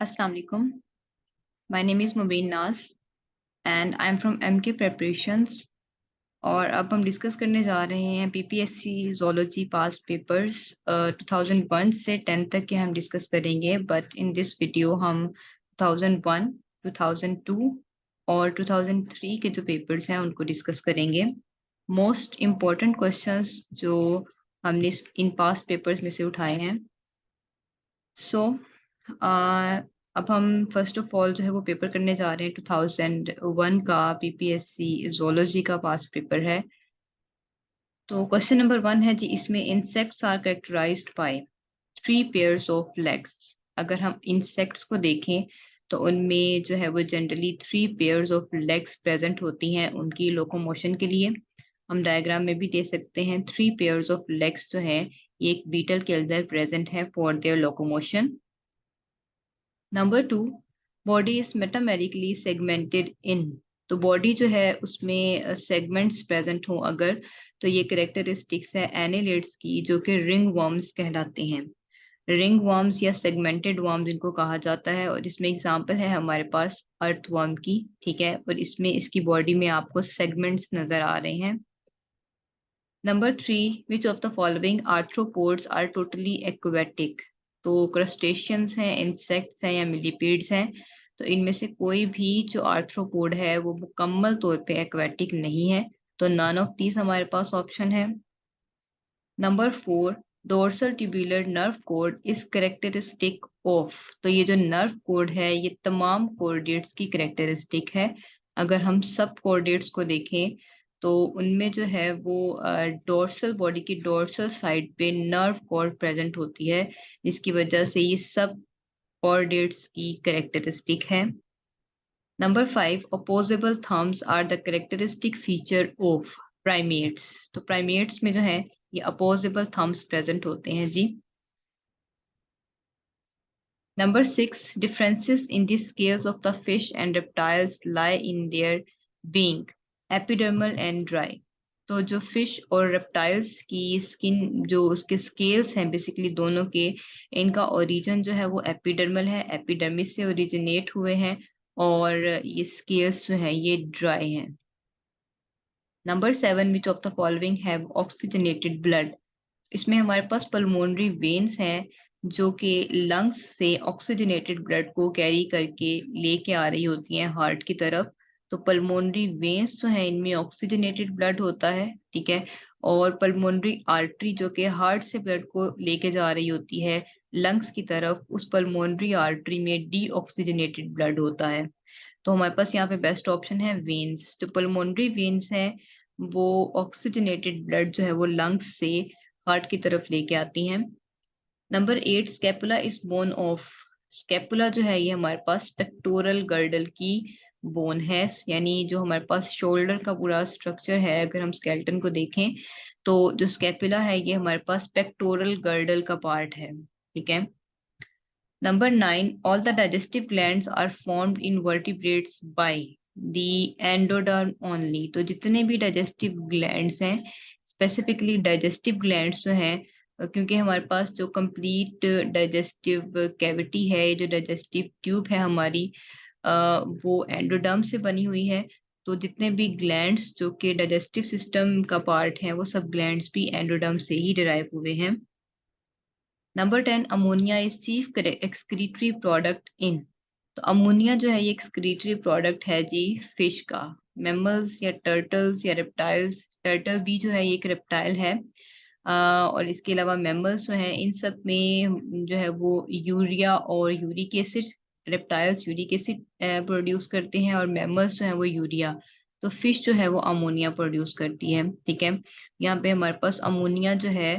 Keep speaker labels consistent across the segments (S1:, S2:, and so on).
S1: Assalamu alaikum. My name is Mubin Naz and I'm from MK Preparations और अब हम discuss करने जा रहे हैं पीपीएससी जोलॉजी पास पेपर्स 2001 से 10 तक के हम डिस्कस करेंगे बट इन दिस वीडियो हम 2001, 2002 और 2003 के जो पेपर्स हैं उनको डिस्कस करेंगे। मोस्ट इम्पॉर्टेंट क्वेश्चंस जो हमने इन पास पेपर्स में से उठाए हैं। सो अब हम फर्स्ट ऑफ ऑल जो है वो पेपर करने जा रहे हैं 2001 का पीपीएससी जोलॉजी का पास पेपर है। तो क्वेश्चन नंबर 1 है जी, इसमें insects are characterized by 3 pairs of legs. अगर हम इंसेक्ट्स को देखें तो उनमें जो है वो generally 3 pairs of legs present होती हैं उनकी लोकोमोशन के लिए। हम डायग्राम में भी दे सकते हैं 3 पेयर्स ऑफ लेग्स जो है ये एक बीटल के अंदर प्रेजेंट है for their locomotion. Number 2, body is metamerically segmented in. तो बॉडी जो है उसमें सेगमेंट्स प्रेजेंट हो अगर, तो ये करेक्टरिस्टिक्स है एनिलिड्स की जो कि रिंग वर्म्स कहलाते हैं। रिंग वर्म्स या सेगमेंटेड वर्म्स इनको कहा जाता है और इसमें एग्जांपल है हमारे पास अर्थवर्म की, ठीक है, और इसमें इसकी बॉडी में आपको सेगमेंट्स नजर आ रहे हैं। Number 3, which of the following arthropods are totally aquatic. तो क्रस्टेशियंस हैं, इंसेक्ट्स हैं या मिलीपीड्स हैं, तो इनमें से कोई भी जो आर्थ्रोपोड है वो मुकम्मल तौर पे एक्वेटिक नहीं है, तो नन ऑफ दीज हमारे पास ऑप्शन है। Number 4, dorsal tubular nerve code is characteristic of. तो ये जो नर्व कोड है ये तमाम कोर्डेट्स की करेक्टरिस्टिक है। अगर हम सब कोर्डेट्स को देखें तो उनमें जो है वो डोर्सल बॉडी की डोर्सल साइड पे नर्व कोड प्रेजेंट होती है, जिसकी वजह से ये सब कोर्डेट्स की करेक्टरिस्टिक है। Number 5, opposable thumbs are the characteristic feature of primates। तो primates में जो है ये opposable thumbs present होते हैं जी। Number 6, differences in the scales of the fish and reptiles lie in their being epidermal and dry। तो जो फिश और रेप्टाइल्स की स्किन जो उसके स्केल्स हैं बेसिकली दोनों के, इनका ओरिजिन जो है वो एपिडर्मल है, एपिडर्मिस से ओरिजिनेट हुए हैं और ये स्केल्स जो हैं ये ड्राई हैं। Number 7, which of the following have oxygenated blood. इसमें हमारे पास पल्मोनरी वेन्स हैं जो कि लंग्स से ऑक्सीजनेटेड ब्लड को कैरी करके लेके आ रही होती हैं हार्ट की तरफ। तो पल्मोनरी वेन्स जो है इनमें ऑक्सीजनेटेड ब्लड होता है, ठीक है, और पल्मोनरी आर्टरी जो कि हार्ट से ब्लड को लेके जा रही होती है लंग्स की तरफ, उस पल्मोनरी आर्टरी में डी ऑक्सीजनेटेड ब्लड होता है। तो हमारे पास यहाँ पे बेस्ट ऑप्शन है वेन्स। तो पल्मोनरी वेन्स हैं वो ऑक्सीजनेटेड ब्लड जो है वो लंग्स से हार्ट की तरफ लेके आती हैं। Number 8, scapula is bone of. Scapula जो है ये हमारे पास पेक्टोरल गर्डल की बोन है, यानी जो हमारे पास शोल्डर का पूरा स्ट्रक्चर है अगर हम स्केलेटन को देखें तो जो स्कैपुला है ये हमारे पास पेक्टोरल गर्डल का पार्ट है, ठीक है। Number 9, all the digestive glands are formed in vertebrates by the endoderm only. तो जितने भी डाइजेस्टिव ग्लैंड्स हैं, स्पेसिफिकली डाइजेस्टिव ग्लैंड्स जो हैं, क्योंकि हमारे पास जो कंप्लीट डाइजेस्टिव कैविटी है, जो डाइजेस्टिव ट्यूब है हमारी, वो एंडोडर्म से बनी हुई है। तो जितने भी ग्लैंड्स जो कि डाइजेस्टिव सिस्टम का पार्ट हैं वो सब ग्लैंड्स भी एंडोडर्म से ही डिराइव हुए हैं। Number 10, ammonia is chief excretory product in. तो अमोनिया जो है ये एक्सक्रीटरी प्रोडक्ट है जी फिश का। मैमल्स या टर्टल्स या रेप्टाइल्स, टर्टल भी जो है ये एक रेप्टाइल है, और इसके अलावा मैमल्स जो हैं इन सब में जो है वो यूरिया और uric acid, reptiles uric acid produce करते हैं और मैमल्स जो है वो यूरिया। तो फिश जो है वो अमोनिया प्रोड्यूस करती है, ठीक है। यहाँ पे हमारे पास अमोनिया जो है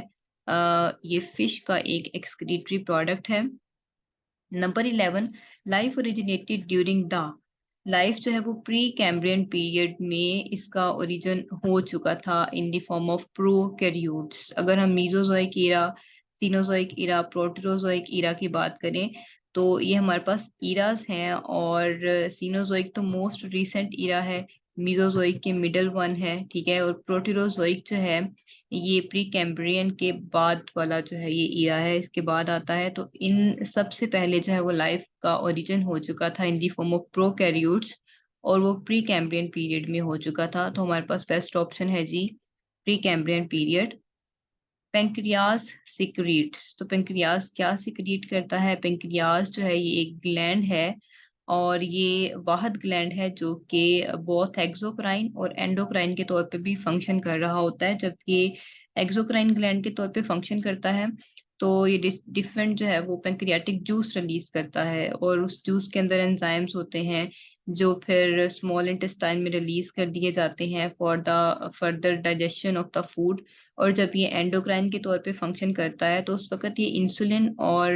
S1: ये फिश का एक एक्सक्रीटरी प्रोडक्ट है। Number 11, life originated during the. Life जो है वो प्री कैम्ब्रियन पीरियड में इसका ओरिजिन हो चुका था in the form of prokaryotes. अगर हम Mesozoic era, Cenozoic era, Proterozoic era की बात करें तो ये हमारे पास ईरास हैं, और सीनोजोइक तो मोस्ट रिसेंट ईरा है, मीजोजोइक के मिडल वन है, ठीक है, और प्रोटीरोजोइक जो है ये प्री कैम्ब्रियन के बाद वाला जो है ये ईरा है, इसके बाद आता है। तो इन सबसे पहले जो है वो लाइफ का ओरिजिन हो चुका था इन दी फॉर्म ऑफ प्रोकैरियोट्स, और वो प्री कैम्ब्रियन पीरियड में हो चुका था। तो हमारे पास बेस्ट ऑप्शन है जी pre Cambrian period. Pancreas secretes, तो पेंक्रियाज क्या सिक्रीट करता है? पेंक्रियाज जो है ये एक ग्लैंड है, और ये वाहद ग्लैंड है जो कि बोथ एक्सोक्राइन और एंडोक्राइन के तौर पे भी फंक्शन कर रहा होता है। जब ये एक्सोक्राइन ग्लैंड के तौर पे फंक्शन करता है तो ये डिफरेंट जो है वो पेंक्रियाटिक जूस रिलीज करता है, और उस जूस के अंदर एंजाइम्स होते हैं जो फिर स्मॉल इंटेस्टाइन में रिलीज कर दिए जाते हैं for the further digestion of the food. और जब ये एंडोक्राइन के तौर पे फंक्शन करता है तो उस वक्त ये इंसुलिन और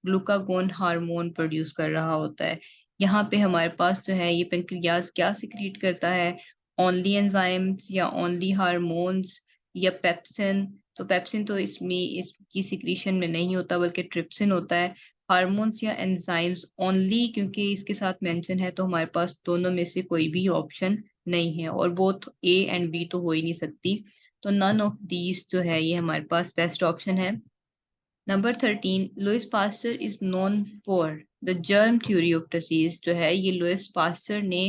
S1: ग्लूकागोन हार्मोन प्रोड्यूस कर रहा होता है। यहाँ पे हमारे पास जो है ये पेंक्रियाज क्या सिक्रीट करता है? ओनली एंजाइम्स या ओनली हार्मोन्स या पेप्सिन? तो पेप्सिन तो इसमें इसकी सिक्रीशन में नहीं होता बल्कि ट्रिप्सिन होता है। हार्मोन्स या एंजाइम्स ओनली क्योंकि इसके साथ मेंशन है, तो हमारे पास दोनों में से कोई भी ऑप्शन नहीं है, और बोथ ए एंड बी तो हो ही नहीं सकती। तो नन ऑफ दीज जो है ये हमारे पास बेस्ट ऑप्शन है। Number 13, Louis Pasteur is known for the germ theory of disease. जो है ये लुइस पास्चर ने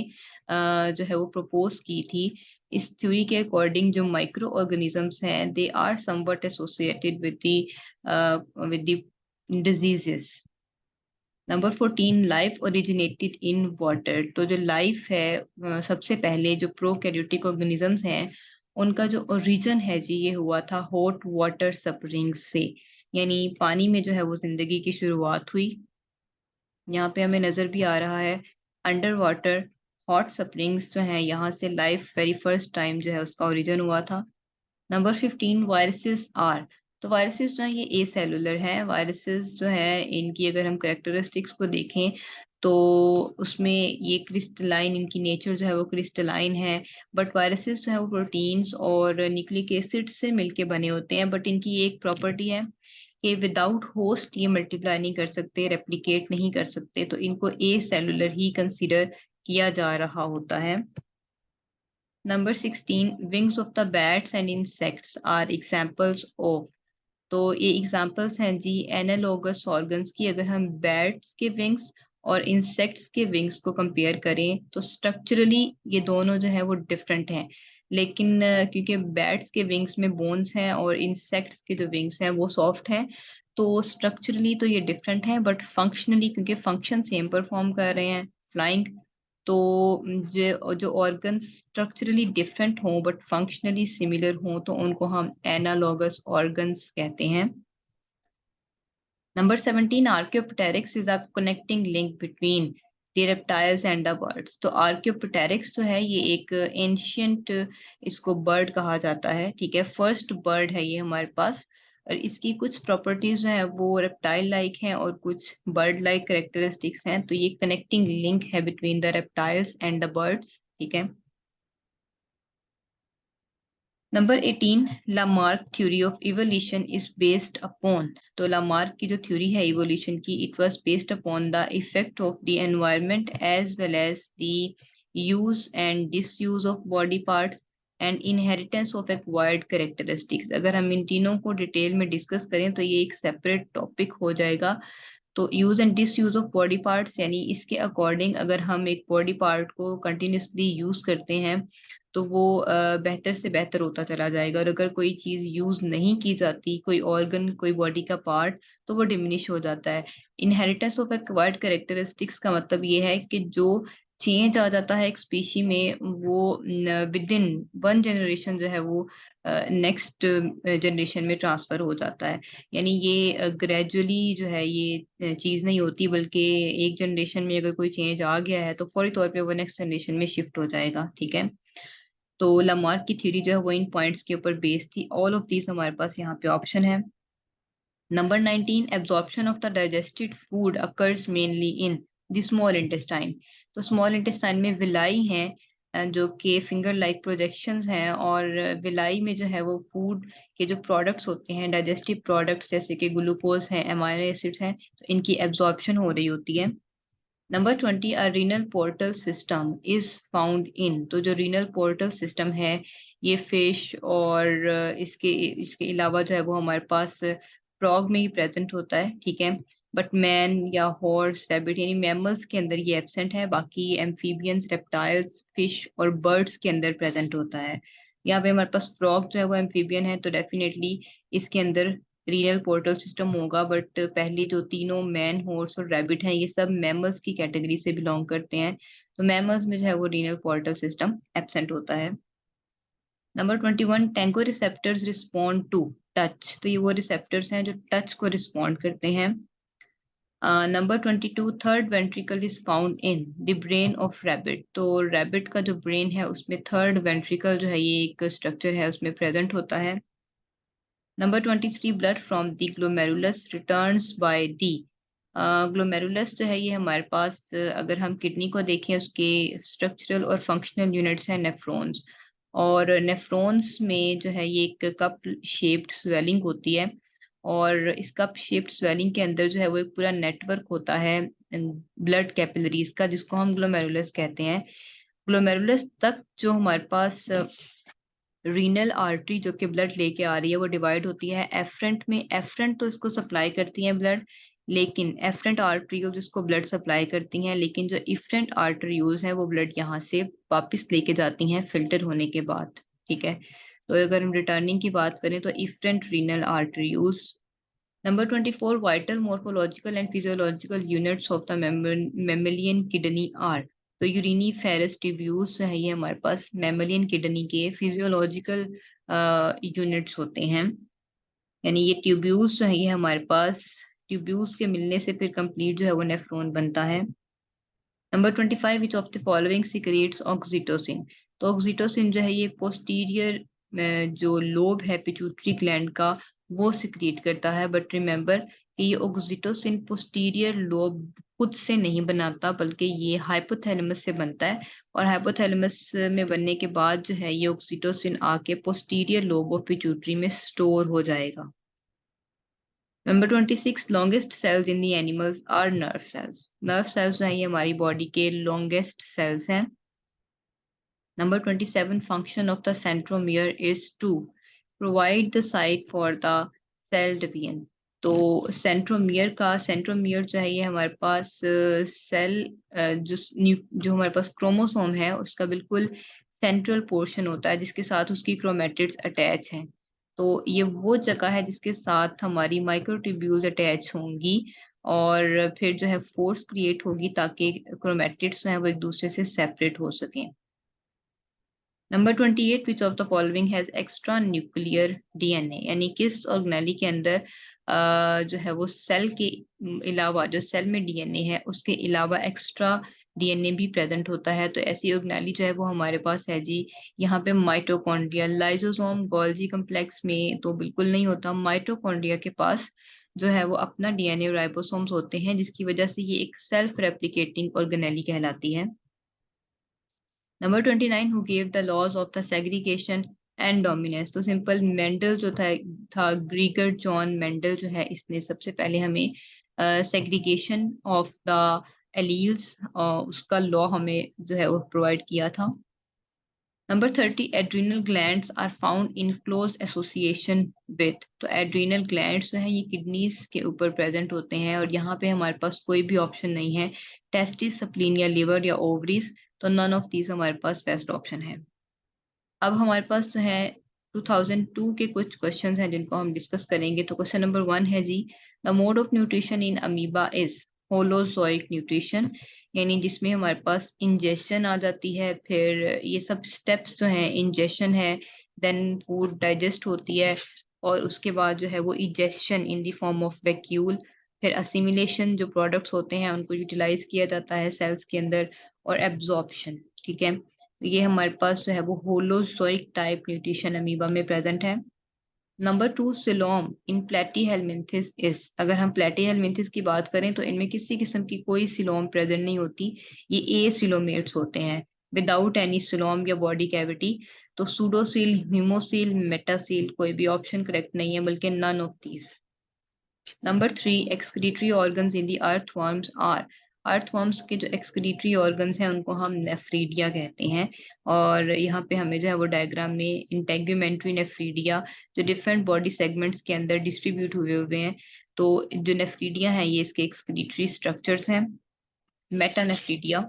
S1: जो है वो प्रपोज की थी। इस थ्योरी के अकॉर्डिंग जो माइक्रो ऑर्गेनिजम्स हैं they are somewhat associated with the diseases. Number 14, life originated in water. तो जो लाइफ है सबसे पहले जो प्रोकैरियोटिक ऑर्गेनिजम्स हैं उनका जो ओरिजिन है जी ये हुआ था हॉट वाटर स्प्रिंग्स से, यानी पानी में जो है वो जिंदगी की शुरुआत हुई। यहाँ पे हमें नजर भी आ रहा है अंडर वाटर हॉट स्प्रिंग्स जो है यहाँ से लाइफ वेरी फर्स्ट टाइम जो है उसका ओरिजिन हुआ था। Number 15, viruses are. तो वायरसेस जो है ये ए सेलुलर हैं। वायरसेस जो है इनकी अगर हम करेक्टरिस्टिक्स को देखें तो उसमें ये क्रिस्टलाइन, इनकी नेचर जो है वो क्रिस्टलाइन है। बट वायरसेस जो है वो प्रोटीन्स और न्यूक्लिक एसिड से मिलके बने होते हैं। बट इनकी एक प्रॉपर्टी है कि विदाउट होस्ट ये मल्टीप्लाई नहीं कर सकते, रेप्लिकेट नहीं कर सकते, तो इनको ए सेलुलर ही कंसिडर किया जा रहा होता है। Number 16, wings of the bats and insects are examples of. तो ये एग्जाम्पल्स हैं जी एनालोगस ऑर्गन्स की। अगर हम बैट्स के विंग्स और इंसेक्ट्स के विंग्स को कंपेयर करें तो स्ट्रक्चरली ये दोनों जो है वो डिफरेंट हैं, लेकिन क्योंकि बैट्स के विंग्स में बोन्स हैं और इंसेक्ट्स के जो विंग्स हैं वो सॉफ्ट हैं, तो स्ट्रक्चरली तो ये डिफरेंट हैं, बट फंक्शनली क्योंकि फंक्शन सेम परफॉर्म कर रहे हैं फ्लाइंग, तो जो जो ऑर्गन स्ट्रक्चरली डिफरेंट हों बट फंक्शनली सिमिलर हों तो उनको हम एनालॉगस ऑर्गन्स कहते हैं। Number 17, Archaeopteryx is a connecting link between the reptiles and the birds. तो आर्कियोप्टेरिक्स जो है ये एक एंशियंट इसको बर्ड कहा जाता है, ठीक है, फर्स्ट बर्ड है ये हमारे पास। और इसकी कुछ प्रॉपर्टीज जो है वो रेप्टाइल लाइक हैं और कुछ बर्ड लाइक करेक्टरिस्टिक्स हैं, तो ये कनेक्टिंग लिंक है between the reptiles and the birds, ठीक है। Number 18, Lamarck theory of evolution is based upon. तो लामार्क की जो थ्योरी है इवोल्यूशन की, it was based upon the effect of the environment as well as the use and disuse of body parts and inheritance of acquired characteristics. अगर हम इन तीनों को detail में डिस्कस करें तो ये एक सेपरेट टॉपिक हो जाएगा। तो use and disuse of body parts यानी इसके अकॉर्डिंग अगर हम एक बॉडी पार्ट को कंटिन्यूसली यूज करते हैं तो वो बेहतर से बेहतर होता चला जाएगा, और अगर कोई चीज यूज नहीं की जाती, कोई ऑर्गन कोई बॉडी का पार्ट, तो वो डिमिनिश हो जाता है। इनहेरिटेंस ऑफ एक्वायर्ड कैरेक्टरिस्टिक्स का मतलब ये है कि जो चेंज आ जाता है एक स्पीशी में वो विद इन वन जनरेशन जो है वो नेक्स्ट जनरेशन में ट्रांसफर हो जाता है। यानी ये ग्रेजुअली जो है ये चीज नहीं होती, बल्कि एक जनरेशन में अगर कोई चेंज आ गया है तो फौरी तौर पे वो नेक्स्ट जनरेशन में शिफ्ट हो जाएगा, ठीक है। तो लामार्क की थ्योरी जो है वो इन पॉइंट्स के ऊपर बेस्ड थी। ऑल ऑफ दीज हमारे पास यहाँ पे ऑप्शन है। Number 19, absorption of the digested food occurs mainly in the small intestine. तो स्मॉल इंटेस्टाइन में विलाई हैं जो कि फिंगर लाइक प्रोजेक्शंस हैं, और विलाई में जो है वो फूड के जो प्रोडक्ट्स होते हैं डाइजेस्टिव प्रोडक्ट्स जैसे कि ग्लूकोज हैं, अमाइनो एसिड्स हैं, तो इनकी एब्जॉर्प्शन हो रही होती है। Number 20 a renal portal system is found in. तो जो रीनल पोर्टल सिस्टम है ये फिश और इसके इसके अलावा जो है वो हमारे पास फ्रॉग में ही प्रेजेंट होता है, ठीक है। बट मैन या हॉर्स रैबिट यानी मैमल्स के अंदर ये एब्सेंट है, बाकी एम्फीबियंस रेप्टाइल्स फिश और बर्ड्स के अंदर प्रेजेंट होता है। यहाँ पे हमारे पास फ्रॉग जो है वो एम्फीबियन है, तो डेफिनेटली इसके अंदर रीनल पोर्टल सिस्टम होगा। बट पहली जो तीनों मैन हॉर्स और रैबिट हैं ये सब मैमल्स की कैटेगरी से बिलोंग करते हैं, तो मैमल्स में जो है वो रीनल पोर्टल सिस्टम एब्सेंट होता है। Number 21 tango receptors respond to touch. तो ये वो रिसेप्टर्स हैं जो टच को रिस्पॉन्ड करते हैं। Number 22 third ventricle is found in the brain of rabbit. तो रैबिट का जो ब्रेन है उसमें थर्ड वेंट्रिकल जो है ये एक स्ट्रक्चर है उसमें प्रेजेंट होता है। Number 23 blood from the glomerulus returns by the. Glomerulus जो है ये हमारे पास अगर हम किडनी को देखें उसके स्ट्रक्चरल और फंक्शनल यूनिट्स हैं नेफ्रॉन्स। और नेफ्रॉन्स में जो है ये एक कप शेप्ड स्वेलिंग होती है, और इस कप शेप्ड स्वेलिंग के अंदर जो है वो एक पूरा नेटवर्क होता है ब्लड कैपिलरीज का, जिसको हम ग्लोमेरुलस कहते हैं। ग्लोमेरुलस तक जो हमारे पास रीनल आर्टरी जो कि ब्लड लेके आ रही है वो डिवाइड होती है एफरेंट में। एफरेंट तो इसको सप्लाई करती हैं ब्लड, लेकिन एफरेंट आर्टरीज जिसको ब्लड सप्लाई करती हैं, लेकिन जो इफरेंट आर्टरीज है वो ब्लड यहाँ से वापस लेके जाती हैं फिल्टर होने के बाद, ठीक है। तो अगर हम रिटर्निंग की बात करें तो efferent renal arteries. Number 24 vital morphological and physiological units of the mammalian kidney are. तो यूरिनी फेरस ट्यूब्यूल्स जो है ये हमारे पास मेमेलियन किडनी के फिजियोलॉजिकल यूनिट्स होते हैं, यानी ये ट्यूब्यूल्स जो है ये हमारे पास ट्यूब्यूल्स के मिलने से फिर कंप्लीट जो है वो नेफ्रॉन बनता है। Number 25 which of the following secrets oxytocin. तो ऑक्सीटोसिन जो है ये पोस्टीरियर जो लोब है पिट्यूटरी ग्लैंड का वो सिक्रिएट करता है। बट रिमेंबर कि ये ऑक्सीटोसिन पोस्टीरियर लोब खुद से नहीं बनाता, बल्कि ये हाइपोथैलेमस से बनता है, और हाइपोथैलेमस में बनने के बाद जो है ये ऑक्सीटोसिन आके पोस्टीरियर लोब ऑफ पिट्यूटरी में स्टोर हो जाएगा। Number 26 longest cells in the animals are nerve cells. Nerve cells जो है ये हमारी बॉडी के लॉन्गेस्ट सेल्स हैं। Number 27 function of the centromere is to provide the site for the cell division. तो सेंट्रोमियर जो है ये हमारे पास सेल जो हमारे पास क्रोमोसोम है उसका बिल्कुल सेंट्रल पोर्शन होता है जिसके साथ उसकी क्रोमेटिड्स अटैच हैं। तो ये वो जगह है जिसके साथ हमारी माइक्रोट्यूब्यूल्स अटैच होंगी, और फिर जो है फोर्स क्रिएट होगी ताकि क्रोमेटिड्स जो है वो एक दूसरे से सेपरेट हो सकें। Number 28 which of the following has extra nuclear DNA. यानी किस ऑर्गेनेली के अंदर जो है वो सेल के अलावा जो सेल में डीएनए है उसके अलावा एक्स्ट्रा डीएनए भी प्रेजेंट होता है। तो ऐसी ऑर्गेनेली जो है वो हमारे पास है जी, यहाँ पे माइटोकॉन्ड्रिया। लाइसोसोम गोल्जी कम्प्लेक्स में तो बिल्कुल नहीं होता। माइटोकॉन्ड्रिया के पास जो है वो अपना डीएनए और राइबोसोम्स होते हैं, जिसकी वजह से ये एक सेल्फ रेप्लिकेटिंग ऑर्गेनेली कहलाती है। Number 29 who gave the laws of the segregation and dominance. तो सिंपल मेंडल जो था ग्रीगर जॉन मेंडल जो है इसने सबसे पहले हमें सेग्रीगेशन ऑफ द एलील्स उसका लॉ हमें जो है वो प्रोवाइड किया था। Number 30 adrenal glands are found in close association with. तो एड्रीनल ग्लैंड्स जो है ये किडनीज के ऊपर प्रेजेंट होते हैं, और यहाँ पे हमारे पास कोई भी ऑप्शन नहीं है टेस्टिस स्प्लीन या लिवर या ओवरीज, तो नन ऑफ दीज हमारे पास बेस्ट ऑप्शन है। अब हमारे पास जो है 2002 के कुछ क्वेश्चंस हैं जिनको हम डिस्कस करेंगे। तो क्वेश्चन नंबर 1 है जी the mode of nutrition in amoeba is holozoic nutrition, यानी जिसमें हमारे पास इंजेशन आ जाती है, फिर ये सब स्टेप्स जो हैं इंजेशन है, देन फूड डाइजेस्ट होती है, और उसके बाद जो है वो egestion in the form of vacuole, फिर असिमिलेशन जो प्रोडक्ट्स होते हैं उनको यूटिलाइज किया जाता है सेल्स के अंदर, और एब्जॉर्प्शन, ठीक है। ये हमारे पास जो है वो होलोजोइक टाइप न्यूट्रिशन अमीबा में प्रेजेंट है। Number 2 coelom in platyhelminthes is. अगर हम प्लेटीहेलमिन्थिस की बात करें तो इनमें किसी किस्म की कोई सिलोम प्रेजेंट नहीं होती, ये ए सिलोमेट्स होते हैं विदाउट एनी सिलोम या बॉडी कैविटी। तो सूडोसील ह्यूमोसील मेटासील कोई भी ऑप्शन करेक्ट नहीं है, बल्कि none of these. Number 3 excretory organs in the earthworms are earthworms के जो एक्सक्रीटरी ऑर्गन्स हैं उनको हम नेफ्रीडिया कहते हैं। और यहाँ पे हमें जो है वो डायग्राम में इंटेगुमेंट्री नेफ्रीडिया जो डिफरेंट बॉडी सेगमेंट्स के अंदर डिस्ट्रीब्यूट हुए हुए हैं। तो जो नेफ्रीडिया हैं ये इसके एक्सक्रीटरी स्ट्रक्चर्स हैं। Metanephridia.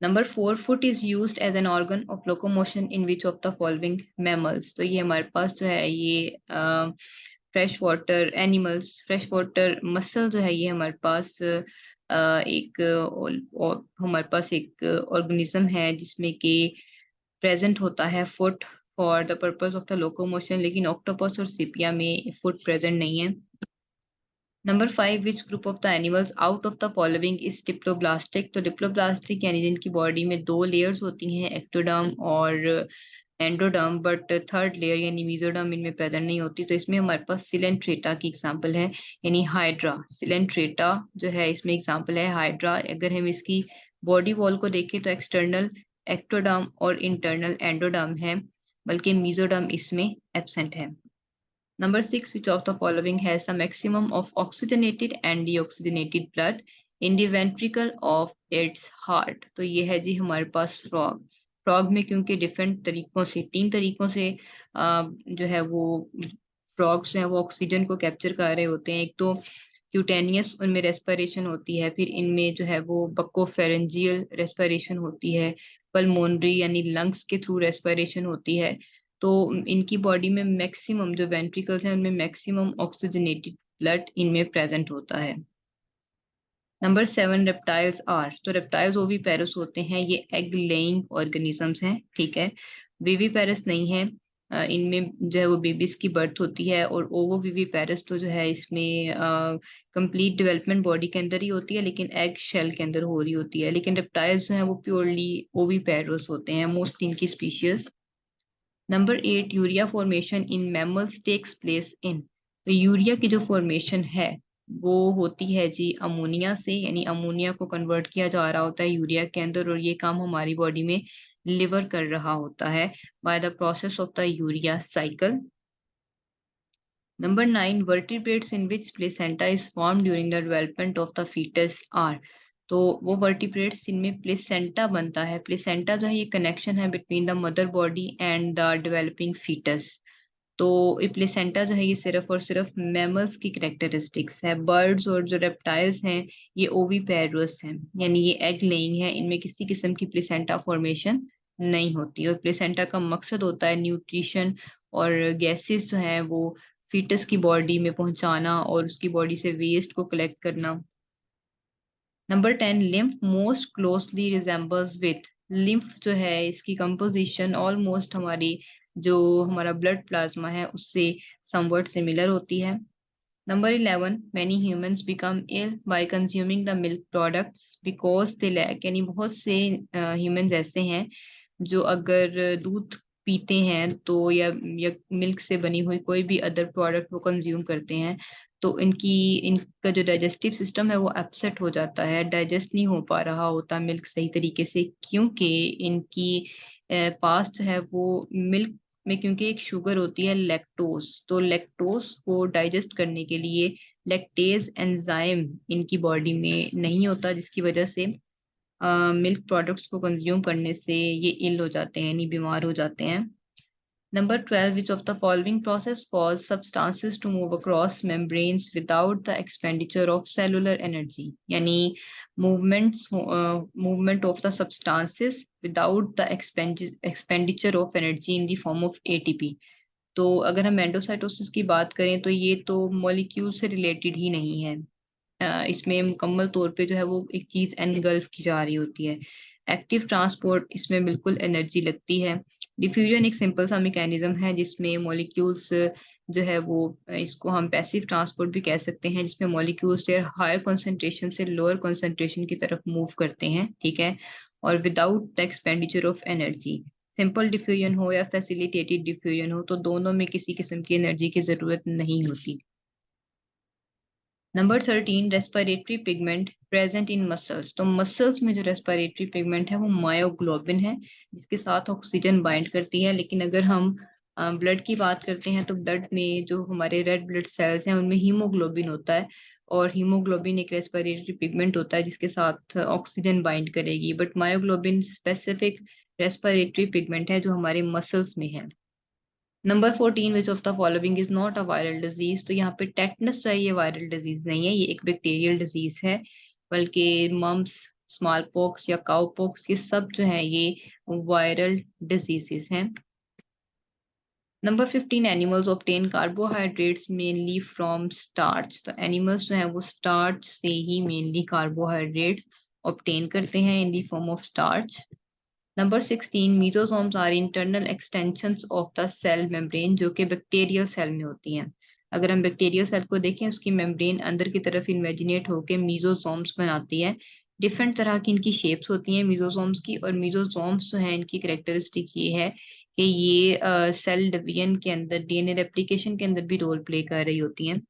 S1: Number 4, foot is used as an organ of locomotion in which of the following mammals. तो ये हमारे पास जो है ये fresh water animals, fresh water mussel जो है ये हमारे पास हमारे पास एक ऑर्गेनिज्म है जिसमें कि प्रेजेंट होता है foot for the purpose of the locomotion, लेकिन ऑक्टोपस और सिपिया में फुट प्रेजेंट नहीं है। Number 5, which group of the animals out of the following is diploblastic. तो डिप्लोब्लास्टिक यानी जिनकी बॉडी में दो लेयर्स होती हैं, एक्टोडर्म और एंडोडर्म, बट थर्ड लेयर यानी मेसोडर्म इनमें प्रेजेंट नहीं होती। तो इसमें हमारे पास सिलेंट्रेटा की एग्जांपल है, यानी हाइड्रा। सिलेंट्रेटा जो है इसमें एग्जांपल है हाइड्रा। अगर हम इसकी बॉडी वॉल को देखें तो एक्सटर्नल एक्टोडर्म और इंटरनल एंडोडर्म है, बल्कि मेसोडर्म इसमें एब्सेंट है। Number 6, which of the following has the maximum of oxygenated and deoxygenated blood in the ventricle of its heart? तो ये है जी हमारे पास फ्रॉग। फ्रॉग में क्योंकि डिफरेंट तरीकों से, 3 तरीकों से जो है वो फ्रॉग्स हैं वो ऑक्सीजन को कैप्चर कर रहे होते हैं। एक तो क्यूटेनियस, उनमें रेस्पिरेशन होती है, फिर इनमें जो है वो बकोफेरेंजियल रेस्पिरेशन होती है, पल्मोनरी यानी लंग्स के थ्रू रेस्पिरेशन होती है। तो इनकी बॉडी में मैक्सिमम जो वेंट्रिकल्स हैं उनमें मैक्सिमम ऑक्सीजनेटेड ब्लड इनमें प्रेजेंट होता है। Number 7, reptiles are. तो रेप्टाइल्स ओवीपेरस होते हैं, ये एग लेइंग ऑर्गेनिजम्स हैं, ठीक है। विवीपेरस नहीं है। इनमें जो है वो बेबीज की बर्थ होती है। और ओवो विवीपेरस तो जो है इसमें कंप्लीट डेवलपमेंट बॉडी के अंदर ही होती है, लेकिन एग शेल के अंदर हो रही होती है। लेकिन रेप्टाइल्स जो है वो प्योरली ओवीपेरस होते हैं, मोस्ट इनकी species. Number 8, urea formation in mammals takes place in. तो यूरिया की जो फॉर्मेशन है वो होती है जी अमोनिया से, यानी अमोनिया को कन्वर्ट किया जा रहा होता है यूरिया के अंदर, और ये काम हमारी बॉडी में लिवर कर रहा होता है by the process of the urea cycle. Number 9, vertebrates in which placenta is form during the development of the foetus are. तो वो वर्टिब्रेट्स इनमें प्लेसेंटा बनता है। प्लेसेंटा जो है ये कनेक्शन है between the mother body and the developing foetus. तो ये प्लेसेंटा जो है ये सिर्फ और सिर्फ मैमल्स की करेक्टरिस्टिक्स है। बर्ड्स और जो रेप्टाइल्स हैं ये ओवीपेरस हैं, यानी ये एग लेइंग है, इनमें किसी किस्म की प्लेसेंटा फॉर्मेशन नहीं होती। और प्लेसेंटा का मकसद होता है न्यूट्रिशन और गैसेस जो है वो फीटस की बॉडी में पहुंचाना और उसकी बॉडी से वेस्ट को कलेक्ट करना। Number 10, lymph most closely resembles with. Lymph जो है इसकी कंपोजिशन ऑलमोस्ट हमारी जो हमारा ब्लड प्लाज्मा है उससे समवट सिमिलर होती है। Number 11, many humans become ill by consuming the milk products because they lack. यानी बहुत से ह्यूमंस ऐसे हैं जो अगर दूध पीते हैं तो या मिल्क से बनी हुई कोई भी अदर प्रोडक्ट वो कंज्यूम करते हैं तो इनका जो डाइजेस्टिव सिस्टम है वो अपसेट हो जाता है, डाइजेस्ट नहीं हो पा रहा होता मिल्क सही तरीके से, क्योंकि इनकी पास जो है वो मिल्क में क्योंकि एक शुगर होती है लैक्टोज, तो लैक्टोज को डाइजेस्ट करने के लिए लैक्टेज एंजाइम इनकी बॉडी में नहीं होता, जिसकी वजह से मिल्क प्रोडक्ट्स को कंज्यूम करने से ये इल हो जाते हैं, यानी बीमार हो जाते हैं। Number 12, which of the following process cause substances to move across membranes without the expenditure of cellular energy. यानी movement of the substances without the expenditure of energy in the form of ATP. तो अगर हम endocytosis की बात करें तो ये तो मॉलिक्यूल से रिलेटेड ही नहीं है। इसमें मुकम्मल तौर पे जो है वो एक चीज एनगल्फ की जा रही होती है। एक्टिव ट्रांसपोर्ट इसमें बिल्कुल एनर्जी लगती है। डिफ्यूजन एक सिंपल सा मैकेनिज्म है जिसमें मॉलिक्यूल्स जो है वो इसको हम पैसिव ट्रांसपोर्ट भी कह सकते हैं, जिसमें मॉलिक्यूल्स हायर कंसंट्रेशन से लोअर कंसंट्रेशन की तरफ मूव करते हैं, ठीक है, और without the expenditure of energy. Simple diffusion हो या फैसिलिटेटेड डिफ्यूजन हो तो दोनों में किसी किस्म की एनर्जी की जरूरत नहीं होती। Number 13, respiratory pigment present in muscles. तो मसल्स में जो रेस्पिरेटरी पिगमेंट है वो मायोग्लोबिन है जिसके साथ ऑक्सीजन बाइंड करती है। लेकिन अगर हम ब्लड की बात करते हैं तो ब्लड में जो हमारे रेड ब्लड सेल्स हैं उनमें हीमोग्लोबिन होता है, और हीमोग्लोबिन एक रेस्पिरेटरी पिगमेंट होता है जिसके साथ ऑक्सीजन बाइंड करेगी, but myoglobin specific respiratory pigment है जो हमारे मसल्स में है। Number 14, which of the following is not a viral disease. तो यहाँ पे टेटनस जो है ये वायरल डिजीज नहीं है, ये एक बैक्टीरियल डिजीज है, बल्कि मम्स, स्मॉल पॉक्स या काउ पॉक्स ये सब जो है ये वायरल डिजीजेस हैं। Number 15, animals obtain carbohydrates mainly from starch. तो एनिमल्स जो है वो स्टार्च से ही मेनली कार्बोहाइड्रेट्स ऑब्टेन करते हैं in the form of starch. Number 16, mesosomes are internal extensions of the cell membrane, जो कि बैक्टीरियल सेल में होती हैं। अगर हम बैक्टीरियल सेल को देखें उसकी मेम्ब्रेन अंदर की तरफ इन्वेजिनेट होकर मीजोसोम्स बनाती है। डिफरेंट तरह की इनकी शेप्स होती हैं मीजोसोम्स की, और मीजोसोम्स जो है इनकी करेक्टरिस्टिक ये है कि ये सेल डिवीजन के अंदर, डीएनए रेप्लिकेशन के अंदर भी रोल प्ले कर रही होती हैं।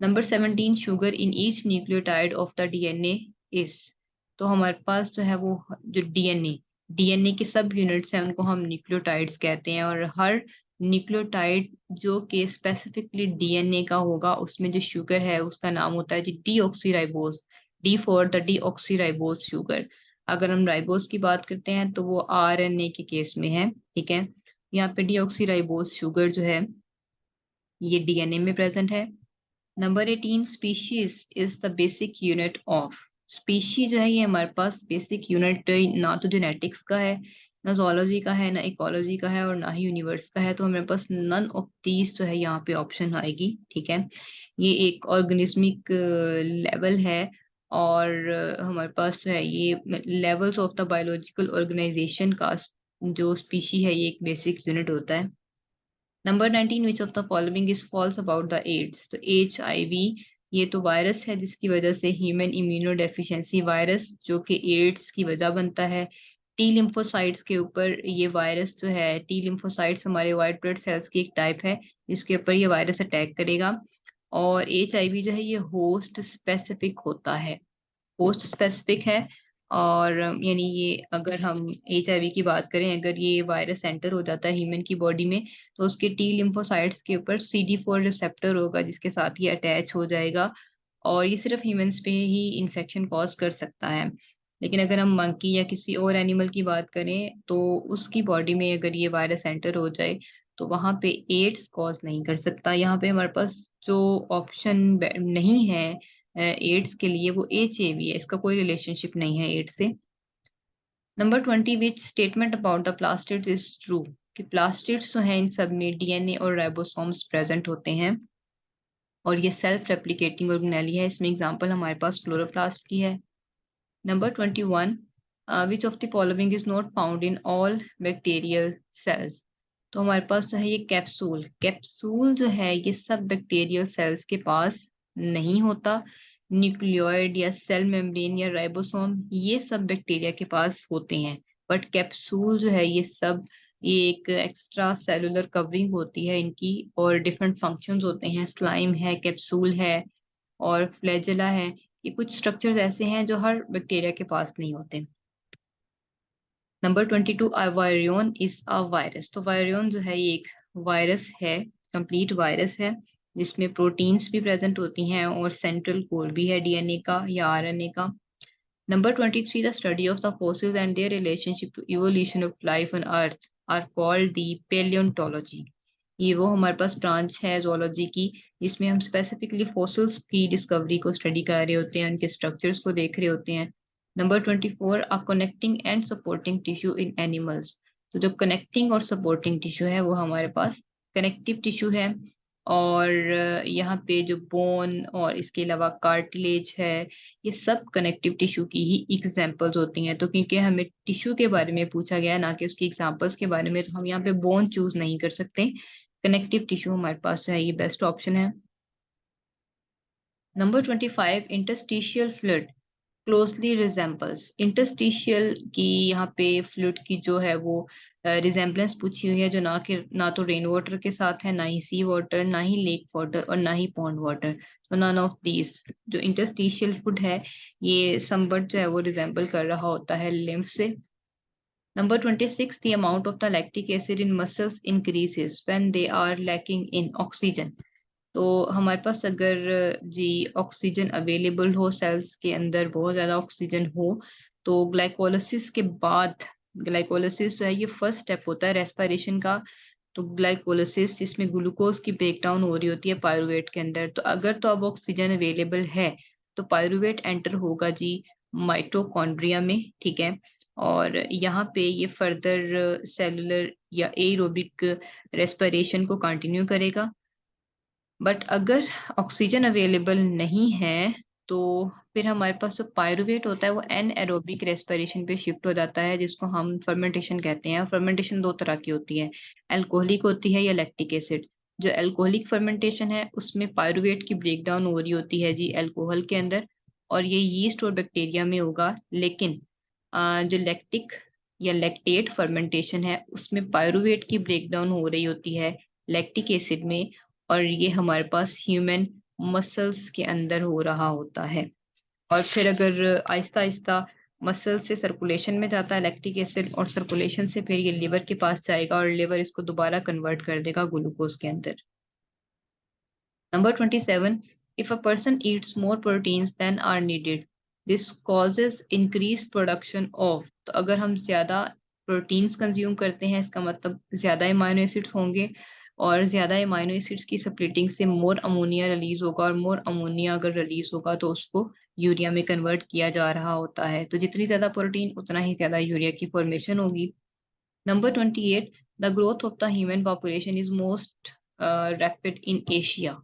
S1: Number 17, sugar in each nucleotide of the DNA is. तो हमारे पास जो है वो जो डीएनए के सब यूनिट्स हैं उनको हम न्यूक्लियोटाइड्स कहते हैं, और हर न्यूक्लियोटाइड जो कि स्पेसिफिकली डीएनए का होगा उसमें जो शुगर है उसका नाम होता है जी deoxyribose, D for the deoxyribose sugar. अगर हम राइबोस की बात करते हैं तो वो आरएनए के केस में है, ठीक है। यहाँ पे डीऑक्सीराइबोस शुगर जो है ये डीएनए में प्रेजेंट है। Number 18, species is the basic unit of. Species जो है ये हमारे पास बेसिक यूनिट ना तो जेनेटिक्स का है, ना जोलॉजी का है, ना इकोलॉजी का है, और ना ही यूनिवर्स का है। तो हमारे पास नन ऑफ दीज जो है यहाँ पे ऑप्शन आएगी, ठीक है। ये एक ऑर्गेनिज्मिक लेवल है, और हमारे पास जो है ये levels of the biological organisation का जो स्पीशी है ये एक बेसिक यूनिट होता है। Number 19, which of the following is false about the AIDS. तो HIV ये तो वायरस है जिसकी वजह से ह्यूमन इम्यूनो डेफिशिएंसी वायरस जो कि एड्स की वजह बनता है। टी लिम्फोसाइट्स के ऊपर ये वायरस जो है, टी लिम्फोसाइट्स हमारे वाइट ब्लड सेल्स की एक टाइप है जिसके ऊपर ये वायरस अटैक करेगा। और HIV जो है ये होस्ट स्पेसिफिक होता है, होस्ट स्पेसिफिक है। और यानी ये अगर हम HIV की बात करें, अगर ये वायरस एंटर हो जाता है ह्यूमन की बॉडी में तो उसके टी लिम्फोसाइट्स के ऊपर CD4 रिसेप्टर होगा जिसके साथ ये अटैच हो जाएगा, और ये सिर्फ ह्यूमंस पे ही इन्फेक्शन कॉज कर सकता है। लेकिन अगर हम मंकी या किसी और एनिमल की बात करें तो उसकी बॉडी में अगर ये वायरस एंटर हो जाए तो वहां पे एड्स कॉज नहीं कर सकता। यहाँ पे हमारे पास जो ऑप्शन नहीं है एड्स के लिए वो HIV है, इसका कोई रिलेशनशिप नहीं है एड्स से। Number 20, which statement about the plastids is true. कि प्लास्टिड्स जो हैं इन सब में डीएनए और राइबोसोम्स प्रेजेंट होते हैं, और ये सेल्फ रेप्लिकेटिंग ऑर्गेनेली है। इसमें एग्जांपल हमारे पास क्लोरोप्लास्ट की है। Number 21, which of the following is not found in all bacterial cells. तो हमारे पास जो है ये कैप्सूल, कैप्सूल जो है ये सब बैक्टीरियल सेल्स के पास नहीं होता। न्यूक्लियोइड या सेल मेम्ब्रेन या राइबोसोम ये सब बैक्टीरिया के पास होते हैं, बट कैप्सूल जो है ये एक एक्स्ट्रा सेलुलर कवरिंग होती है इनकी, और डिफरेंट फंक्शंस होते हैं। स्लाइम है, कैप्सूल है, और फ्लैजेला है। ये कुछ स्ट्रक्चर्स ऐसे हैं जो हर बैक्टीरिया के पास नहीं होते। Number 22, virion is a virus. तो वायरियन जो है ये एक वायरस है, कंप्लीट वायरस है जिसमें प्रोटीन्स भी प्रेजेंट होती हैं और सेंट्रल कोर भी है डीएनए का या आरएनए का। Number 23, the study of the fossils and their relationship to evolution of life on earth are called the paleontology. ये वो हमारे पास ब्रांच है जोलॉजी की जिसमें हम स्पेसिफिकली फॉसिल्स की डिस्कवरी को स्टडी कर रहे होते हैं, उनके स्ट्रक्चर्स को देख रहे होते हैं। Number 24, a connecting and supporting tissue in animals. तो जो कनेक्टिंग और सपोर्टिंग टिश्यू है वो हमारे पास कनेक्टिव टिश्यू है, और यहाँ पे जो बोन और इसके अलावा कार्टिलेज है ये सब कनेक्टिव टिश्यू की ही एग्जांपल्स होती हैं। तो क्योंकि हमें टिश्यू के बारे में पूछा गया है ना कि उसकी एग्जांपल्स के बारे में, तो हम यहाँ पे बोन चूज नहीं कर सकते। कनेक्टिव टिश्यू हमारे पास जो है ये बेस्ट ऑप्शन है। Number 25, interstitial fluid closely resembles. Interstitial की यहाँ पे फ्लूइड की जो है वो रिजेंबलेंस पूछी हुई है, जो ना तो रेन वाटर के साथ है, ना ही सी वाटर, ना ही लेक वाटर, और ना ही पॉन्ड वाटर। तो नन ऑफ दीज जो इंटरस्टिशियल फूड है ये समवट जो है वो रिजेंबल कर रहा होता है लिम्फ से। Number 26, the amount of the lactic acid in muscles increases when they are lacking in oxygen. तो हमारे पास अगर जी ऑक्सीजन अवेलेबल हो, सेल्स के अंदर बहुत ज़्यादा ऑक्सीजन हो, तो ग्लाइकोलिसिस के बाद, ग्लाइकोलिसिस जो है ये फर्स्ट स्टेप होता है रेस्पिरेशन का। तो ग्लाइकोलिसिस जिसमें ग्लूकोज की ब्रेक डाउन हो रही होती है पायरुवेट के अंदर, तो अगर तो अब ऑक्सीजन अवेलेबल है तो पायरुवेट एंटर होगा जी माइटोकॉन्ड्रिया में, ठीक है। और यहाँ पे ये फर्दर सेलुलर या एरोबिक रेस्पिरेशन को कंटिन्यू करेगा। बट अगर ऑक्सीजन अवेलेबल नहीं है तो फिर हमारे पास जो पायरुवेट होता है वो एन एरोबिक रेस्पिरेशन पे शिफ्ट हो जाता है, जिसको हम फर्मेंटेशन कहते हैं। फर्मेंटेशन दो तरह की होती है, अल्कोहलिक होती है या लैक्टिक एसिड। जो अल्कोहलिक फर्मेंटेशन है उसमें पायरुवेट की ब्रेक डाउन हो रही होती है जी अल्कोहल के अंदर, और ये यीस्ट और बैक्टीरिया में होगा। लेकिन जो लैक्टिक या लैक्टेट फर्मेंटेशन है उसमें पायरुवेट की ब्रेक डाउन हो रही होती है लैक्टिक एसिड में, और ये हमारे पास ह्यूमन मसल्स के अंदर हो रहा होता है। और फिर अगर आहिस्ता आहिस्ता मसल से सर्कुलेशन में जाता है लैक्टिक एसिड, और सर्कुलेशन से फिर ये लिवर के पास जाएगा और लिवर इसको दोबारा कन्वर्ट कर देगा ग्लूकोज के अंदर। Number 27, if a person eats more proteins than are needed, this causes increased production of। तो अगर हम ज्यादा प्रोटीन्स कंज्यूम करते हैं इसका मतलब ज्यादा अमाइनो एसिड्स होंगे, और ज्यादा अमाइनो एसिड्स की स्प्लिटिंग से मोर अमोनिया रिलीज होगा, और मोर अमोनिया अगर रिलीज होगा तो उसको यूरिया में कन्वर्ट किया जा रहा होता है। तो जितनी ज्यादा प्रोटीन उतना ही ज्यादा यूरिया की फॉर्मेशन होगी। Number 28, the growth of the human population is most rapid in Asia.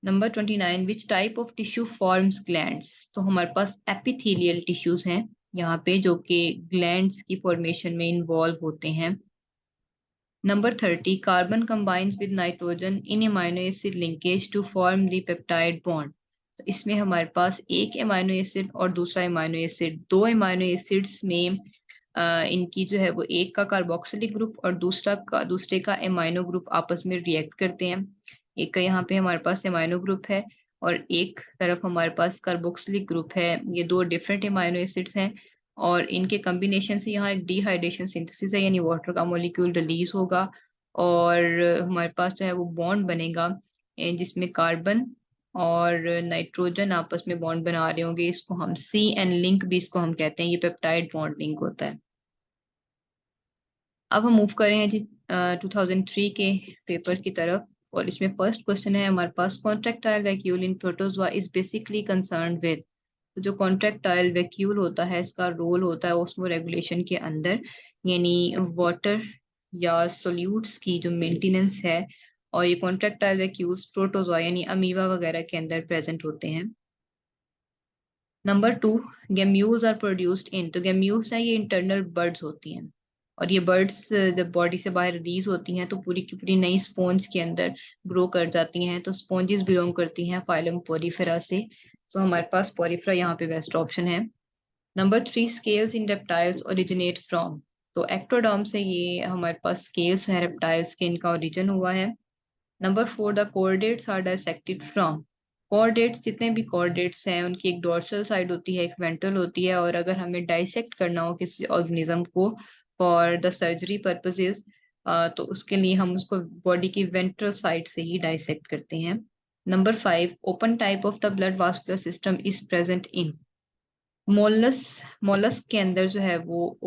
S1: Number 29, which type of tissue forms glands. तो हमारे पास एपिथेलियल टिश्यूज हैं यहाँ पे जो कि ग्लैंड्स की फॉर्मेशन में इन्वॉल्व होते हैं। Number 30, carbon combines with nitrogen in amino acid linkage to form the peptide bond. तो इसमें हमारे पास एक एमाइनो एसिड और दूसरा एमाइनो एसिड, दो एमाइनो एसिड्स में इनकी जो है वो एक का कार्बोक्सिलिक ग्रुप और दूसरे का एमाइनो ग्रुप आपस में रिएक्ट करते हैं। एक का यहाँ पे हमारे पास एमाइनो ग्रुप है और एक तरफ हमारे पास कार्बोक्सिलिक ग्रुप है। ये दो डिफरेंट एमाइनो एसिड्स हैं और इनके कॉम्बिनेशन से यहाँ एक डिहाइड्रेशन सिंथेसिस है, यानी वाटर का मॉलिक्यूल रिलीज होगा और हमारे पास जो है वो बॉन्ड बनेगा जिसमें कार्बन और नाइट्रोजन आपस में बॉन्ड बना रहे होंगे। इसको हम सी एन लिंक भी इसको हम कहते हैं, ये पेप्टाइड बॉन्ड लिंक होता है। अब हम मूव करें हैं जी 2003 के पेपर की तरफ, और इसमें फर्स्ट क्वेश्चन है हमारे पास, contractile vacuole in protozoa is basically concern with. तो जो कॉन्ट्रैक्टाइल वैक्यूल होता है इसका रोल होता है ऑस्मो रेगुलेशन के अंदर, यानी वाटर या सोल्यूट्स की जो मेंटेनेंस है। और ये कॉन्ट्रैक्टाइल वैक्यूल्स प्रोटोजोआ यानी अमीबा वगैरह के अंदर प्रेजेंट होते हैं। Number 2, gemmules are produced in. तो गेम्यूल्स है ये इंटरनल बर्ड्स होती हैं, और ये बर्ड्स जब बॉडी से बाहर रिलीज होती हैं तो पूरी की पूरी नई स्पॉन्ज के अंदर ग्रो कर जाती हैं। तो स्पॉन्जेस बिलोंग करती हैं फाइलम पोरिफेरा से। तो हमारे पास पोरिफेरा यहाँ पे बेस्ट ऑप्शन है। Number 3, scales in reptiles originate from. तो एक्टोडर्म से ये हमारे पास स्केल्स हैं रेप्टाइल्स के, इनका ओरिजिन हुआ है। Number 4, the chordates are dissected from. Chordates जितने भी कोर्डेट्स हैं उनकी एक डोर्सल साइड होती है, एक वेंट्रल होती है, और अगर हमें डाइसेक्ट करना हो किसी ऑर्गेनिज्म को फॉर द सर्जरी पर्पसेस तो उसके लिए हम उसको बॉडी की वेंट्रल साइड से ही डाइसेक्ट करते हैं। Number 5, open type of the blood vascular system is present in. Mollusc mollusc के अंदर जो है वो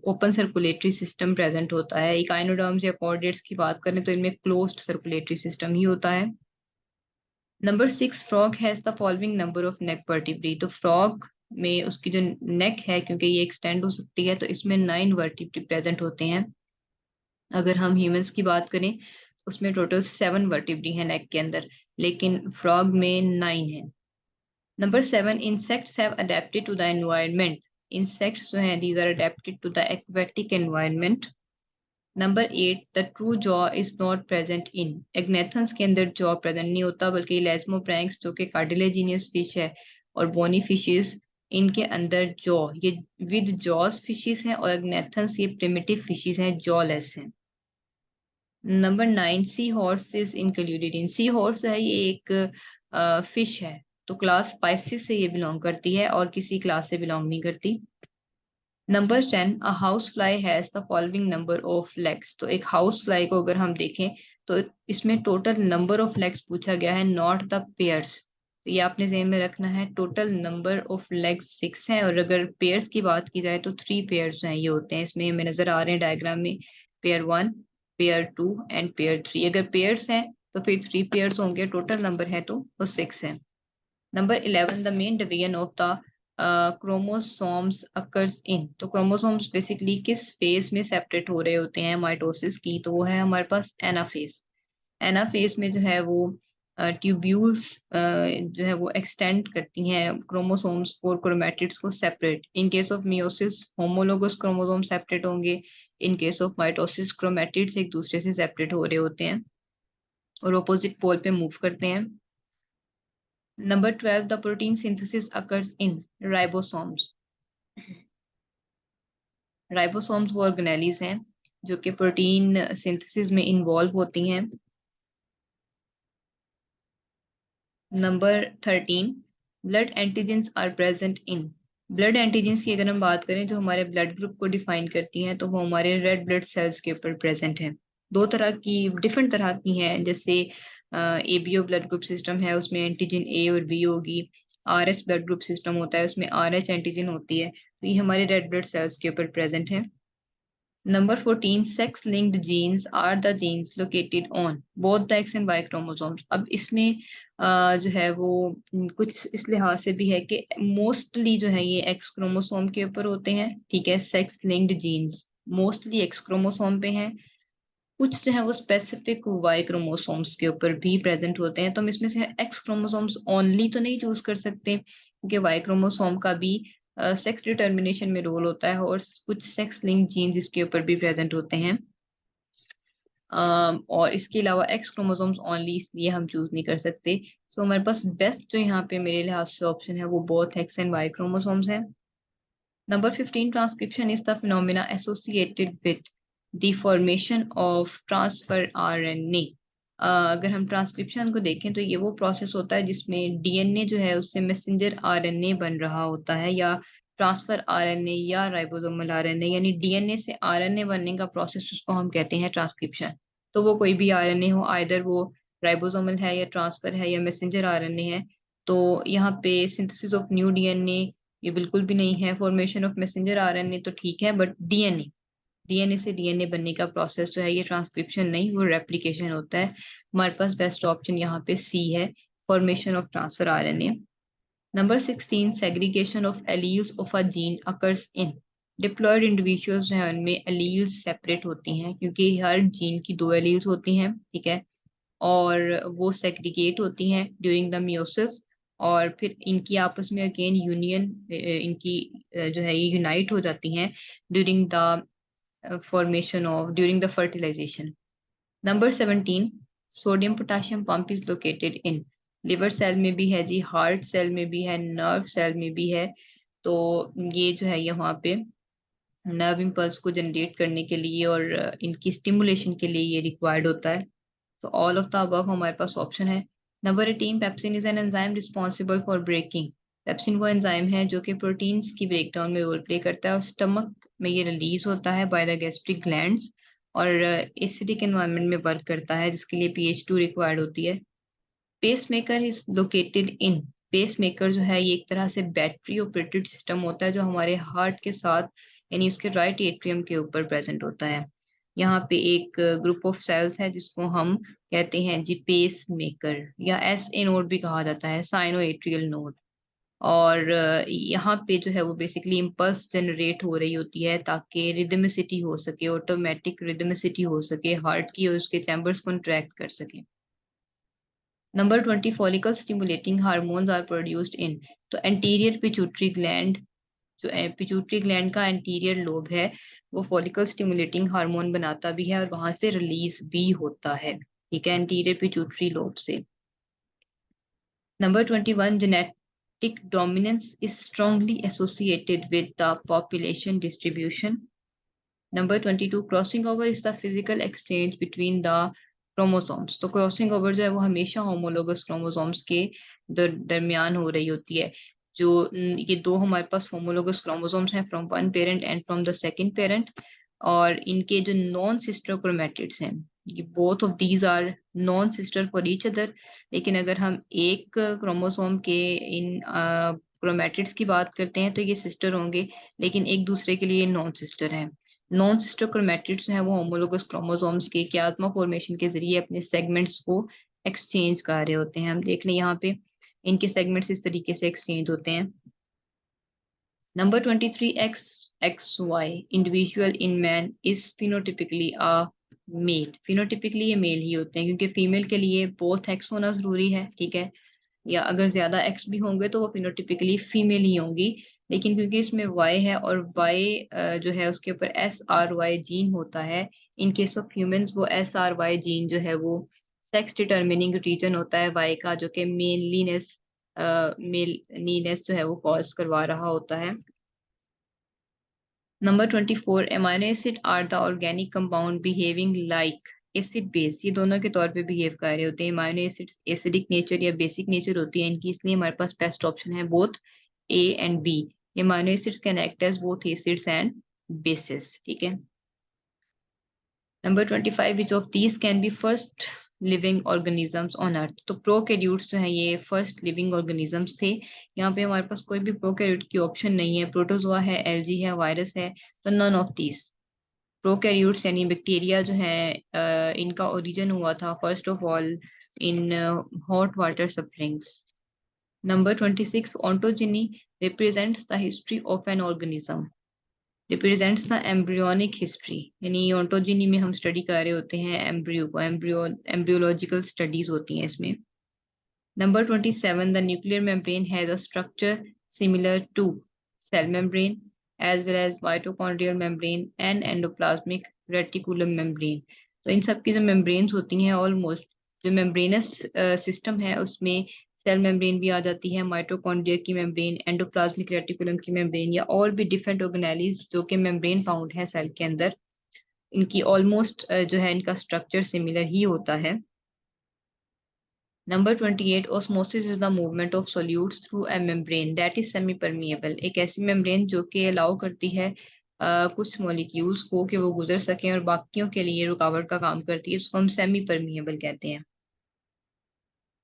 S1: ओपन सर्कुलेटरी सिस्टम प्रेजेंट होता है। इकाइनोडर्म्स या कॉर्डेट्स की बात करें तो इनमें क्लोज्ड सर्कुलेटरी सिस्टम ही होता है। Number 6, frog has the following number of neck vertebrae. तो फ्रॉग में उसकी जो नेक है, क्योंकि ये एक्सटेंड हो सकती है, तो इसमें 9 वर्टिब्री प्रेजेंट होते हैं। अगर हम ह्यूमंस की बात करें उसमें टोटल 7 वर्टिब्री है नेक के अंदर, लेकिन फ्रॉग में 9 है। Number 7, insects have adapted to the environment। Insects जो हैं these are adapted to the aquatic environment। Number 8, the true jaw is not present in। एग्नेथन्स के अंदर जॉ प्रेजेंट नहीं होता, बल्कि लेस्मोप्रैंक्स जो कि कार्टिलेजिनियस फिश है और बोनी फिशेस, इनके अंदर जॉ ये विद जॉस फिशेस हैं, और एग्नेथन्स ये प्रिमिटिव फिशेस हैं, जॉलेस हैं। Number 9, sea horse is included in. Sea horse है ये एक फिश है, तो क्लास स्पाइसिस से ये बिलोंग करती है और किसी क्लास से बिलोंग नहीं करती। Number 10, a house fly has the following number of legs. तो एक हाउस फ्लाई को अगर हम देखें तो इसमें टोटल नंबर ऑफ लेग्स पूछा गया है, नॉट द पेयर्स। तो ये आपने ज़हन में रखना है, टोटल नंबर ऑफ लेग्स 6 है, और अगर पेयर्स की बात की जाए तो 3 पेयर्स हैं, ये होते हैं इसमें हमें नजर आ रहे हैं डायग्राम में, पेयर 1, पेयर 2 एंड पेयर 3। अगर पेयर्स हैं तो फिर 3 पेयर्स होंगे, टोटल नंबर है तो वो 6 है। Number 11, the main division of the chromosomes occurs in. तो क्रोमोसोम्स बेसिकली किस फेज में सेपरेट हो रहे होते हैं माइटोसिस की, तो वो है हमारे पास एनाफेज। एनाफेज में जो है वो ट्यूब्यूल्स जो है वो एक्सटेंड करती हैं क्रोमोसोम्स और क्रोमेटिड्स को separate. In case of meiosis homologous chromosome separate होंगे, in case of mitosis chromatids एक दूसरे से सेपरेट हो रहे होते हैं और ऑपोजिट पोल पे मूव करते हैं। Number 12, the protein synthesis occurs in ribosomes. Ribosomes वो ऑर्गेनेलीज हैं जो कि प्रोटीन सिंथेसिस में इन्वॉल्व होती हैं। Number 13, blood antigens are present in. Blood antigens की अगर हम बात करें जो हमारे ब्लड ग्रुप को डिफाइन करती हैं, तो वो हमारे रेड ब्लड सेल्स के ऊपर प्रेजेंट हैं। दो तरह की, डिफरेंट तरह की हैं, जैसे एबीओ ब्लड ग्रुप सिस्टम है, उसमें एंटीजन ए और बी होगी। आरएस ब्लड ग्रुप सिस्टम होता है, उसमें आरएच एंटीजन होती है। तो ये हमारे रेड ब्लड सेल्स के ऊपर प्रेजेंट है। Number 14, sex linked genes are the genes located on both the X and Y chromosomes. अब इसमें जो है वो कुछ इस लिहाज से भी है कि मोस्टली जो है ये एक्स क्रोमोसोम के ऊपर होते हैं, ठीक है। Sex linked jeans mostly x chromosome पे हैं, कुछ जो है वो स्पेसिफिक वाई क्रोमोसोम्स के ऊपर भी प्रेजेंट होते हैं। तो हम इसमें से एक्स क्रोमोसोम्स ओनली तो नहीं चूज कर सकते, क्योंकि वाई क्रोमोसोम का भी सेक्स डिटर्मिनेशन में रोल होता है और कुछ सेक्स लिंक जीन्स इसके ऊपर भी प्रेजेंट होते हैं। और इसके अलावा एक्स क्रोमोसोम्स ओनली इसलिए हम चूज नहीं कर सकते। सो हमारे पास बेस्ट जो यहाँ पे मेरे लिहाज से ऑप्शन है वो both X and Y chromosomes है। Number 15, transcription is the phenomena associated with the formation of transfer RNA। अगर हम ट्रांसक्रिप्शन को देखें तो ये वो प्रोसेस होता है जिसमें डीएनए जो है उससे मैसेंजर आरएनए बन रहा होता है, या ट्रांसफर आरएनए या राइबोसोमल आरएनए, यानी डीएनए से आरएनए बनने का प्रोसेस उसको हम कहते हैं ट्रांसक्रिप्शन। तो वो कोई भी आरएनए हो, आइदर वो राइबोसोमल है या ट्रांसफर है या मैसेंजर आरएनए है। तो यहाँ पे सिंथेसिस ऑफ न्यू डीएनए ये बिल्कुल भी नहीं है, फॉर्मेशन ऑफ मैसेंजर आरएनए तो ठीक है, बट डीएनए, डीएनए से डीएनए बनने का प्रोसेस जो है ये ट्रांसक्रिप्शन नहीं, वो रेप्लिकेशन होता है। हमारे पास बेस्ट ऑप्शन यहाँ पे सी है, formation of transfer RNA. Number 16, segregation of alleles of a gene occurs in. Diploid individuals जो है उनमें एलील्स सेपरेट होती हैं, क्योंकि हर जीन की दो एलील्स होती हैं, ठीक है, और वो सेग्रीगेट होती हैं ड्यूरिंग द मियोसिस, और फिर इनकी आपस में अगेन यूनियन, इनकी जो है ये यूनाइट हो जाती हैं during the formation of, during the fertilisation. Number 17, sodium potassium pump is located in. Liver cell में भी है जी, हार्ट सेल में भी है, नर्व सेल में भी है। तो ये जो है यहाँ पे नर्व इम्पल्स को जनरेट करने के लिए और इनकी स्टिमुलेशन के लिए ये रिक्वायर्ड होता है। तो ऑल ऑफ द अबव हमारे पास ऑप्शन है। Number 18, pepsin is an enzyme responsible for breaking. Pepsin वो एंजाइम है जो कि प्रोटीन्स की ब्रेकडाउन में रोल प्ले करता है और स्टमक में ये रिलीज होता है बाय द गैस्ट्रिक ग्लैंड्स, और एसिडिक एनवायरनमेंट में वर्क करता है जिसके लिए pH 2 रिक्वायर्ड होती है। Pacemaker is located in. Pacemaker जो है ये एक तरह से बैटरी ऑपरेटेड सिस्टम होता है जो हमारे हार्ट के साथ, यानी उसके राइट एट्रियम के ऊपर प्रेजेंट होता है। यहाँ पे एक ग्रुप ऑफ सेल्स है जिसको हम कहते हैं जी पेस मेकर, या एस ए नोड भी कहा जाता है, साइनो एट्रियल नोड। और यहाँ पे जो है वो बेसिकली इम्पल्स जनरेट हो रही होती है ताकि रिदमिसिटी हो सके, ऑटोमेटिक रिदमिसिटी हो सके हार्ट की, और उसके चैम्बर्स कॉन्ट्रैक्ट कर सके। Number 20, follicle stimulating hormones are produced in. तो एंटीरियर पिट्यूटरी ग्लैंड, जो पिट्यूटरी ग्लैंड का एंटीरियर लोब है वो फॉलिकल स्टिमुलेटिंग हार्मोन बनाता भी है और वहां से रिलीज भी होता है, ठीक है, एंटीरियर पिट्यूटरी लोब से। Number 21, genetic dominance is strongly associated with the population distribution. Number 22, crossing over is the physical exchange between the chromosomes। तो क्रॉसिंग ओवर जो है वो हमेशा होमोलोगस क्रोमोसोम्स के दरमियान हो रही होती है। जो ये दो हमारे पास होमोलोगस क्रोमोसोम्स हैं from one parent and from the second parent, और इनके जो नॉन सिस्टर क्रोमैटिड्स हैं, ये both of these are non sister for each other. लेकिन अगर हम एक क्रोमोसोम के इन क्रोमैटिड्स की बात करते हैं तो ये सिस्टर होंगे, लेकिन एक दूसरे के लिए नॉन सिस्टर हैं। नॉन सिस्टर क्रोमैटिड्स हैं वो होमोलोगस क्रोमोसोम्स के कियास्मा फॉर्मेशन के जरिए अपने सेगमेंट्स को एक्सचेंज कर रहे होते हैं। हम देख लें यहाँ पे इनके सेगमेंट्स इस तरीके से एक्सचेंज होते हैं। Number 23, XXY individual in man is phenotypically a male। phenotypically ये मेल ही होते हैं क्योंकि फीमेल के लिए बोथ एक्स होना जरूरी है, ठीक है, या अगर ज्यादा एक्स भी होंगे तो वो फिनोटिपिकली फीमेल ही होंगी। लेकिन क्योंकि इसमें वाई है और वाई जो है उसके ऊपर SRY जीन होता है, इन केस ऑफ ह्यूमंस वो SRY जीन जो है वो सेक्स डिटर्मिनिंग रीजन होता है वाई का, जो कि मेलनीनेस जो है वो कॉज करवा रहा होता है। Number 24, amino acid are the organic compound behaving like acid base. ये दोनों के तौर पे बिहेव कर रहे होते हैं। एमाइनो एसिड एसिडिक नेचर या बेसिक नेचर होती है इनकी, इसलिए हमारे पास बेस्ट ऑप्शन है both A and B. Amino acids can act as both acids and bases, ठीक है। Number 25, which of these can be first living organisms on earth. तो प्रोकैरियोट्स जो है ये फर्स्ट लिविंग ऑर्गेनिजम्स थे। यहाँ पे हमारे पास कोई भी प्रोकैरियोट की ऑप्शन नहीं है, प्रोटोजोआ है, एल्गी है, वायरस है, तो नन ऑफ दीज। प्रोकैरियोट्स यानी बैक्टीरिया जो है इनका ओरिजिन हुआ था first of all in hot water springs. Number 26, ontogeny represents the history of an organism. Represents the embryonic history, यानी ऑन्टोजेनी में हम स्टडी कर रहे होते हैं एम्ब्रियो को, एम्ब्रियोलॉजिकल स्टडीज होती हैं इसमें। Number 27, the nuclear membrane has a structure similar to cell membrane as well as mitochondrial membrane and endoplasmic reticulum membrane. तो इन सब की जो मेम्ब्रेन्स होती हैं ऑलमोस्ट, जो मेम्ब्रेनस सिस्टम है उसमें सेल मेम्ब्रेन भी आ जाती है, माइटोकॉन्ड्रिया की मेम्ब्रेन, एंडोप्लाज्मिक रेटिकुलम की मेम्ब्रेन, या और भी डिफरेंट ऑर्गेनेलीज जो कि मेम्ब्रेन फाउंड है सेल के अंदर, इनकी ऑलमोस्ट जो है इनका स्ट्रक्चर सिमिलर ही होता है। Number 28, osmosis is the movement of solutes through a membrane that is semi permeable. एक ऐसी मेम्ब्रेन जो कि अलाउ करती है कुछ मॉलिक्यूल्स को कि वो गुजर सकें और बाकियों के लिए रुकावट का काम करती है, उसको हम सेमी परमिएबल कहते हैं।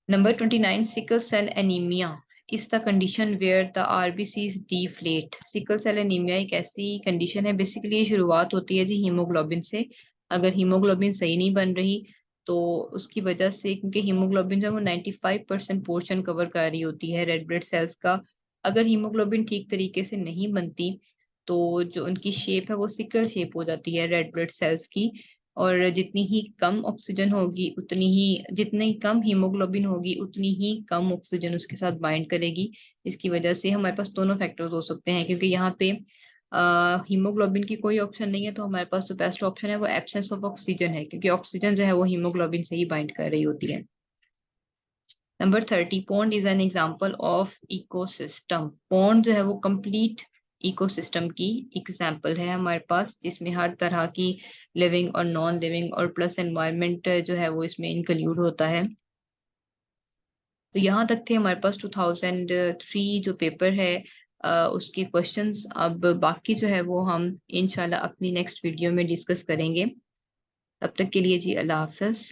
S1: Number 29, sickle cell anaemia is the condition where the RBCs deflate. Sickle cell anaemia एक ऐसी कंडीशन है, बेसिकली ये शुरुआत होती है जी हीमोग्लोबिन से। अगर हीमोग्लोबिन सही नहीं बन रही तो उसकी वजह से, क्योंकि हीमोग्लोबिन जो है वो 95% पोर्शन कवर कर रही होती है रेड ब्लड सेल्स का, अगर हीमोग्लोबिन ठीक तरीके से नहीं बनती तो जो उनकी शेप है वो सिकल शेप हो जाती है रेड ब्लड सेल्स की। और जितनी ही कम ऑक्सीजन होगी उतनी ही, जितनी कम हीमोग्लोबिन होगी उतनी ही कम ऑक्सीजन उसके साथ बाइंड करेगी। इसकी वजह से हमारे पास दोनों फैक्टर्स हो सकते हैं, क्योंकि यहाँ पे हीमोग्लोबिन की कोई ऑप्शन नहीं है, तो हमारे पास जो बेस्ट ऑप्शन है वो एब्सेंस ऑफ ऑक्सीजन है, क्योंकि ऑक्सीजन जो है वो हीमोग्लोबिन से ही बाइंड कर रही होती है। Number 30, pond is an example of ecosystem. Pond जो है वो कंप्लीट इकोसिस्टम की एग्जाम्पल है हमारे पास, जिसमें हर तरह की लिविंग और नॉन लिविंग और प्लस एनवायरनमेंट जो है वो इसमें इंक्लूड होता है। तो यहाँ तक थे हमारे पास 2003 जो पेपर है उसके क्वेश्चंस। अब बाकी जो है वो हम इंशाल्लाह अपनी नेक्स्ट वीडियो में डिस्कस करेंगे। तब तक के लिए जी अल्लाह हाफिज।